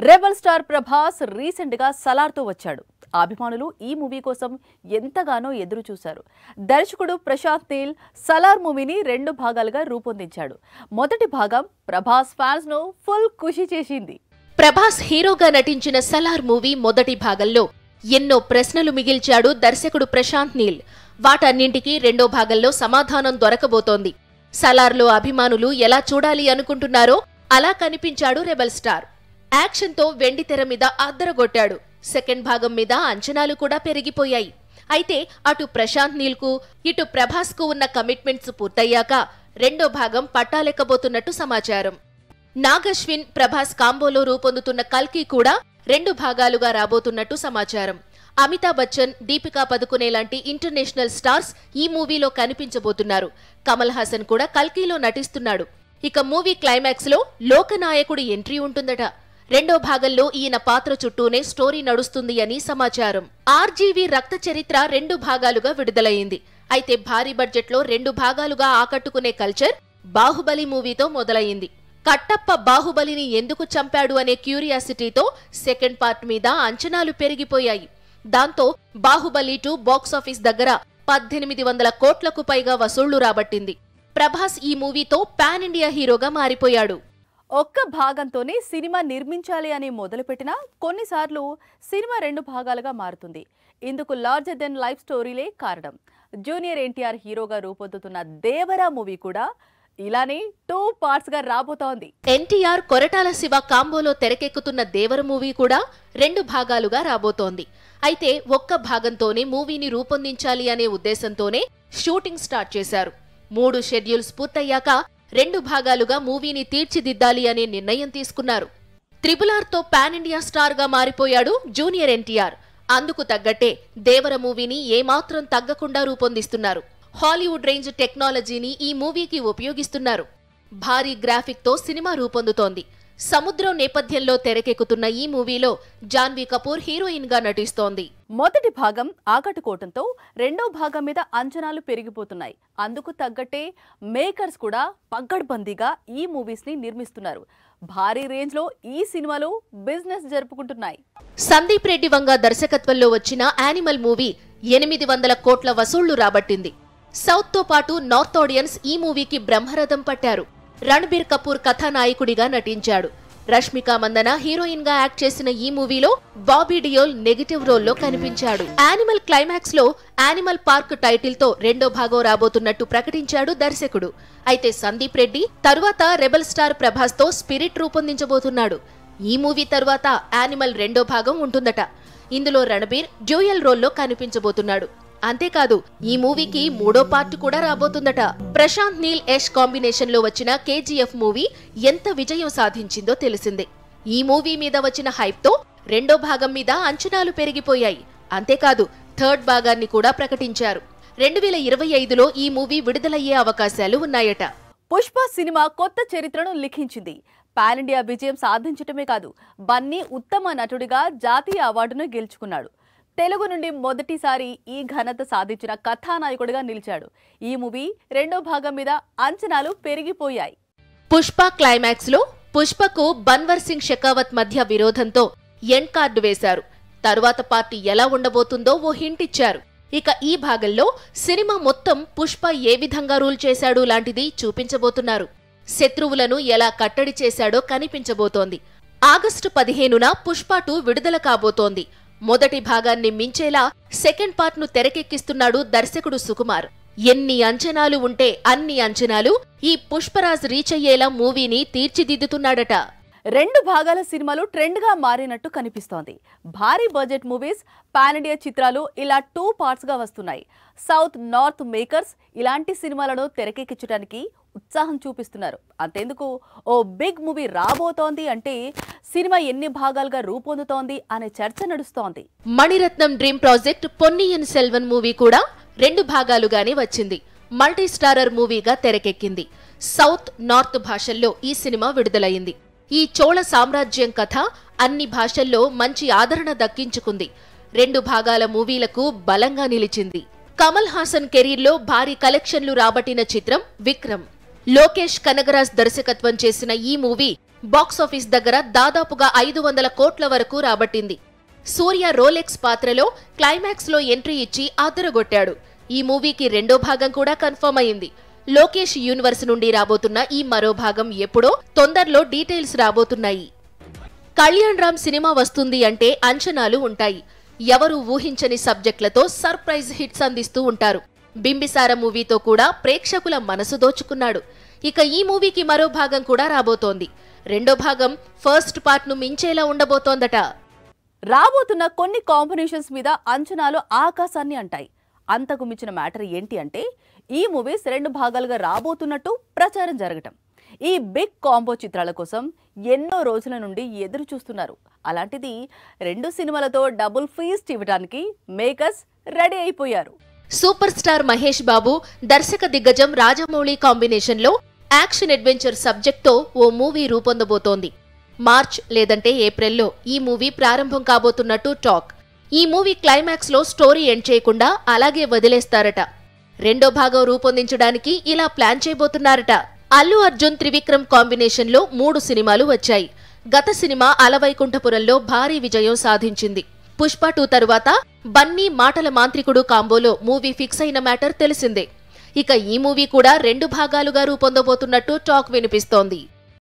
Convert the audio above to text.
Rebel star Prabhas recent గా సలార్ తో వచ్చాడు. అభిమానులు ఈ మూవీ కోసం ఎంతగానో ఎదురు చూశారు. దర్శకుడు ప్రశాంత్ నీల్ సలార్ మూవీని 2 భాగాలుగా రూపొందించాడు. మొదటి భాగం ప్రభాస్ ఫ్యాన్స్ ను ఫుల్ ఖుషి చేసింది. ప్రభాస్ హీరోగా నటించిన సలార్ మూవీ మొదటి భాగంలో ఎన్నో ప్రశ్నలు మిగిల్చాడు దర్శకుడు ప్రశాంత్ నీల్. వాటన్నింటికీ రెండో భాగంలో సమాధానం దొరకబోతోంది. సలార్లో అభిమానులు ఎలా చూడాలి అనుకుంటున్నారో అలా కనిపించాడు రెబల్ స్టార్. యాక్షన్తో వెండితెర మీద అద్దరగొట్టాడు. సెకండ్ భాగం మీద అంచనాలు కూడా పెరిగిపోయాయి. అయితే అటు ప్రశాంత్ నీల్ కు ఇటు ప్రభాస్ కు ఉన్న కమిట్మెంట్స్ పూర్తయ్యాక రెండో భాగం పట్టాలెక్కబోతున్నట్టు సమాచారం. నాగశ్విన్ ప్రభాస్ కాంబోలో రూపొందుతున్న కల్కి కూడా 2 భాగాలుగా రాబోతున్నట్టు సమాచారం. అమితాబ్ బచ్చన్, దీపికా పదుకునే లాంటి ఇంటర్నేషనల్ స్టార్స్ ఈ మూవీలో కనిపించబోతున్నారు. కమల్ హాసన్ కూడా కల్కిలో నటిస్తున్నాడు. ఇక మూవీ క్లైమాక్స్ లో లోకనాయకుడి ఎంట్రీ ఉంటుందట. రెండో భాగంలో ఈయన పాత్ర చుట్టూనే స్టోరీ నడుస్తుంది అని సమాచారం. ఆర్జీవీ రక్త చరిత్ర 2 భాగాలుగా విడుదలైంది. అయితే భారీ బడ్జెట్ లో 2 భాగాలుగా ఆకట్టుకునే కల్చర్ బాహుబలి మూవీతో మొదలైంది. కట్టప్ప బాహుబలిని ఎందుకు చంపాడు అనే క్యూరియాసిటీతో సెకండ్ పార్ట్ మీద అంచనాలు పెరిగిపోయాయి. దాంతో బాహుబలి 2 బాక్సాఫీస్ దగ్గర 1800 కోట్లకు పైగా వసూళ్లు రాబట్టింది. ప్రభాస్ ఈ మూవీతో పాన్ ఇండియా హీరోగా మారిపోయాడు. ఒక్క భాగంతోనే సినిమా నిర్మించాలి అని మొదలుపెట్టినా కొన్నిసార్లు సినిమా 2 భాగాలుగా మారుతుంది. ఇందుకు లార్జర్ దెన్ లైఫ్ స్టోరీలే కారణం. జూనియర్ ఎన్టీఆర్ హీరోగా రూపొందుతున్న దేవరా మూవీ కూడా ఇలానే 2 పార్ట్స్ గా రాబోతోంది. ఎన్టీఆర్ కొరటాల శివ కాంబోలో తెరకెక్కుతున్న దేవర మూవీ కూడా 2 భాగాలుగా రాబోతోంది. అయితే ఒక్క భాగంతోనే మూవీని రూపొందించాలి అనే ఉద్దేశంతోనే షూటింగ్ స్టార్ట్ చేశారు. 3 షెడ్యూల్స్ పూర్తయ్యాక 2 భాగాలుగా మూవీని తీర్చిదిద్దాలి అనే నిర్ణయం తీసుకున్నారు. RRR తో పాన్ ఇండియా స్టార్ గా మారిపోయాడు జూనియర్ ఎన్టీఆర్. అందుకు తగ్గట్టే దేవర మూవీని ఏమాత్రం తగ్గకుండా రూపొందిస్తున్నారు. హాలీవుడ్ రేంజ్ టెక్నాలజీని ఈ మూవీకి ఉపయోగిస్తున్నారు. భారీ గ్రాఫిక్ తో సినిమా రూపొందుతోంది. సముద్రం నేపథ్యంలో తెరకెక్కుతున్న ఈ మూవీలో జాన్వీ కపూర్ హీరోయిన్ గా నటిస్తోంది. మొదటి భాగం ఆకట్టుకోవటంతో రెండో భాగం మీద అంచనాలు పెరిగిపోతున్నాయి. అందుకు తగ్గట్టే మేకర్స్ కూడా పగ్గడ్బందీగా ఈ మూవీస్ ని నిర్మిస్తున్నారు. భారీ రేంజ్ లో ఈ సినిమాలు బిజినెస్ జరుపుకుంటున్నాయి. సందీప్ రెడ్డి వంగ దర్శకత్వంలో వచ్చిన యానిమల్ మూవీ 800 కోట్ల వసూళ్లు రాబట్టింది. సౌత్ తో పాటు నార్త్ ఆడియన్స్ ఈ మూవీకి బ్రహ్మరథం పట్టారు. రణబీర్ కపూర్ కథానాయకుడిగా నటించాడు. రష్మిక మందన హీరోయిన్ గా యాక్ట్ చేసిన ఈ మూవీలో బాబీ డియోల్ నెగటివ్ రోల్లో కనిపించాడు. యానిమల్ క్లైమాక్స్ లో యానిమల్ పార్క్ టైటిల్ తో రెండో భాగం రాబోతున్నట్టు ప్రకటించాడు దర్శకుడు. అయితే సందీప్ రెడ్డి తరువాత రెబల్ స్టార్ ప్రభాస్ తో స్పిరిట్ రూపొందించబోతున్నాడు. ఈ మూవీ తరువాత యానిమల్ రెండో భాగం ఉంటుందట. ఇందులో రణబీర్ డ్యూయల్ రోల్లో కనిపించబోతున్నాడు. అంతేకాదు ఈ మూవీకి 3వ పార్ట్ కూడా రాబోతుందట. ప్రశాంత్ నీల్ యష్ కాంబినేషన్ లో వచ్చిన కేజీఎఫ్ మూవీ ఎంత విజయం సాధించిందో తెలిసిందే. ఈ మూవీ మీద వచ్చిన హైప్ తో రెండో భాగం మీద అంచనాలు పెరిగిపోయాయి. అంతేకాదు థర్డ్ భాగాన్ని కూడా ప్రకటించారు. 2025లో ఈ మూవీ విడుదలయ్యే అవకాశాలు ఉన్నాయట. పుష్ప సినిమా కొత్త చరిత్రను లిఖించింది. పాన్ ఇండియా విజయం సాధించటమే కాదు, బన్నీ ఉత్తమ నటుడిగా జాతీయ అవార్డును గెలుచుకున్నాడు. తెలుగు నుండి మొదటిసారి ఈ ఘనత సాధించిన కథానాయకుడిగా నిలిచాడు. ఈ మూవీ రెండో భాగం మీద అంచనాలు పెరిగిపోయాయి. పుష్ప క్లైమాక్స్ లో పుష్పకు బన్వర్ సింగ్ షెకావత్ మధ్య విరోధంతో ఎండ్ కార్డు వేశారు. తరువాత పార్టీ ఎలా ఉండబోతుందో ఓ హింట్ ఇచ్చారు. ఇక ఈ భాగంలో సినిమా మొత్తం పుష్ప ఏ విధంగా రూల్ చేశాడు లాంటిది చూపించబోతున్నారు. శత్రువులను ఎలా కట్టడి చేశాడో కనిపించబోతోంది. ఆగస్టు 15న పుష్ప 2 విడుదల కాబోతోంది. మొదటి భాగాన్ని మించేలా సెకండ్ పార్ట్ ను తెరకెక్కిస్తున్నాడు దర్శకుడు సుకుమార్. ఎన్ని అంచనాలు ఉంటే అన్ని అంచనాలు ఈ పుష్పరాజ్ రీచ్ అయ్యేలా మూవీని తీర్చిదిద్దుతున్నాడట. 2 భాగాల సినిమాలు ట్రెండ్ గా మారినట్టు కనిపిస్తోంది. భారీ బడ్జెట్ మూవీస్, పాన్ ఇండియా చిత్రాలు ఇలా 2 పార్ట్స్ గా వస్తున్నాయి. సౌత్ నార్త్ మేకర్స్ ఇలాంటి సినిమాలను తెరకెక్కించడానికి ఉత్సాహం చూపిస్తున్నారు. అంతేందుకు ఓ బిగ్ మూవీ రాబోతోంది అంటే సినిమా ఎన్ని భాగాలుగా రూపొందుతోంది అనే చర్చ నడుస్తోంది. Mani Ratnam dream project Ponniyin Selvan movie కూడా 2 భాగాలుగానే వచ్చింది. Multi starrer మూవీగా తెరకెక్కింది. సౌత్ నార్త్ భాషల్లో ఈ సినిమా విడుదలైంది. ఈ చోళ సామ్రాజ్యం కథ అన్ని భాషల్లో మంచి ఆదరణ దక్కించుకుంది. 2 భాగాల మూవీలకు బలంగా నిలిచింది. కమల్ హాసన్ కెరీర్లో భారీ కలెక్షన్లు రాబట్టిన చిత్రం విక్రమ్. లోకేష్ కనగరాజ్ దర్శకత్వం చేసిన ఈ మూవీ బాక్సాఫీస్ దగ్గర దాదాపుగా 500 కోట్ల వరకు రాబట్టింది. సూర్య రోలెక్స్ పాత్రలో క్లైమాక్స్ లో ఎంట్రీ ఇచ్చి అదరగొట్టాడు. ఈ మూవీకి రెండో భాగం కూడా కన్ఫర్మ్ అయింది. లోకేష్ యూనివర్స్ నుండి రాబోతున్న ఈ మరో భాగం ఎప్పుడో తొందరలో డీటెయిల్స్ రాబోతున్నాయి. కళ్యాణ్ రామ్ సినిమా వస్తుంది అంటే అంచనాలు ఉంటాయి. ఎవరు ఊహించని సబ్జెక్టులతో సర్ప్రైజ్ హిట్స్ అందిస్తూ ఉంటారు. బింబిసార మూవీతో కూడా ప్రేక్షకుల మనసు దోచుకున్నాడు. ఇక ఈ మూవీకి మరో భాగం కూడా రాబోతోంది. రెండో భాగం ఫస్ట్ పార్ట్ ను మించేలా ఉండబోతోందట. రాబోతున్న కొన్ని కాంబినేషన్స్ మీద అంచనాలు ఆకాశాన్ని అంటాయి. అంతకు మించిన మ్యాటర్ ఏంటి అంటే ఈ మూవీస్ 2 భాగాలుగా రాబోతున్నట్టు ప్రచారం జరగటం. ఈ బిగ్ కాంబో చిత్రాల కోసం ఎన్నో రోజుల నుండి ఎదురు చూస్తున్నారు. అలాంటిది 2 సినిమాలతో డబుల్ ఫీస్ట్ ఇవ్వడానికి మేకర్స్ రెడీ అయిపోయారు. సూపర్ స్టార్ మహేష్ బాబు, దర్శక దిగ్గజం రాజమౌళి కాంబినేషన్ లో యాక్షన్ అడ్వెంచర్ సబ్జెక్ట్ తో ఓ మూవీ రూపొందబోతోంది. మార్చ్ లేదంటే ఏప్రిల్లో ఈ మూవీ ప్రారంభం కాబోతున్నట్టు టాక్. ఈ మూవీ క్లైమాక్స్ లో స్టోరీ ఎండ్ చేయకుండా అలాగే వదిలేస్తారట. రెండో భాగం రూపొందించడానికి ఇలా ప్లాన్ చేయబోతున్నారట. అల్లు అర్జున్, త్రివిక్రమ్ కాంబినేషన్ లో 3 సినిమాలు వచ్చాయి. గత సినిమా అలవైకుంఠపురంలో భారీ విజయం సాధించింది. పుష్ప 2 తరువాత బన్నీ, మాటల మాంత్రికుడు కాంబోలో మూవీ ఫిక్స్ అయిన మ్యాటర్ తెలిసిందే. ఇక ఈ మూవీ కూడా 2 భాగాలుగా రూపొందబోతున్నట్టు టాక్ వినిపిస్తోంది.